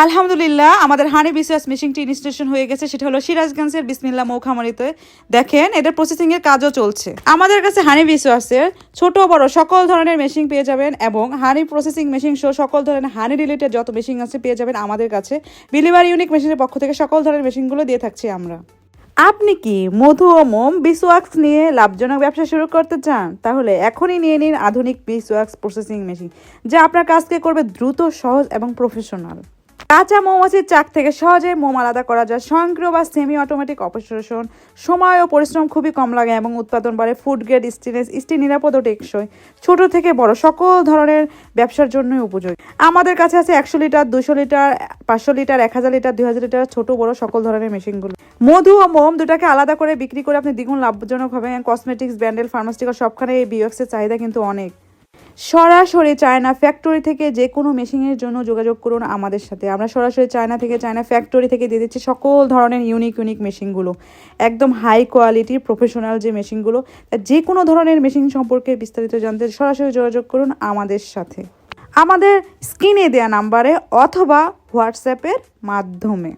আলহামদুলিল্লাহ আমাদের হানি বিসওয়াস মেশিনটি ইনস্টলেশন হয়ে গেছে। সেটা হলো সিরাজগঞ্জের বিসমিল্লাহ মৌখামারিতে। দেখেন এটার প্রসেসিং এর কাজও চলছে। আমাদের কাছে হানি বিসওয়াসের ছোট বড় সকল ধরনের মেশিন পেয়ে যাবেন এবং হানি প্রসেসিং মেশিন সহ সকল ধরনের হানি রিলেটেড যত মেশিন আছে পেয়ে যাবেন আমাদের কাছে। বিলিভার ইউনিক মেশিনের পক্ষ থেকে সকল ধরনের মেশিনগুলো দিয়ে থাকছি আমরা। আপনি কি মধু ও মোম বিসওয়াক্স নিয়ে লাভজনক ব্যবসা শুরু করতে চান? তাহলে এখনই নিয়ে নিন আধুনিক বিসওয়াক্স প্রসেসিং মেশিন, যা আপনার কাজকে করবে দ্রুত, সহজ এবং প্রফেশনাল। কাঁচা মৌমাছির চাক থেকে সহজে মোম আলাদা করা যায়। স্বয়ংক্রিয় বা সেমি অটোমেটিক অপারেশন, সময় ও পরিশ্রম খুবই কম লাগে এবং উৎপাদন বাড়ে। ফুড গ্রেড স্টেনলেস স্টিল, নিরাপদ ও টেকসই। ছোট থেকে বড় সকল ধরনের ব্যবসার জন্যই উপযোগী। আমাদের কাছে আছে 100 litre, 200 litre, 500 litre, 1000 litre, 2000 litre, ছোট বড় সকল ধরনের মেশিনগুলো। মধু ও মোম দুটাকে আলাদা করে বিক্রি করে আপনি দ্বিগুণ লাভজনক হবেন। কসমেটিক্স, ব্যান্ডেল, ফার্মাসিউটিক্যাল সবখানে এই বিওএক্সের চাহিদা কিন্তু অনেক। সরাসরি চায়না ফ্যাক্টরি থেকে যে কোনো মেশিনের জন্য যোগাযোগ করুন আমাদের সাথে। আমরা সরাসরি চায়না ফ্যাক্টরি থেকে দিয়ে দিচ্ছি সকল ধরনের ইউনিক মেশিনগুলো, একদম হাই কোয়ালিটির প্রফেশনাল যে মেশিনগুলো। যে কোনো ধরনের মেশিন সম্পর্কে বিস্তারিত জানতে সরাসরি যোগাযোগ করুন আমাদের সাথে, আমাদের স্ক্রিনে দেওয়া নাম্বারে অথবা হোয়াটসঅ্যাপের মাধ্যমে।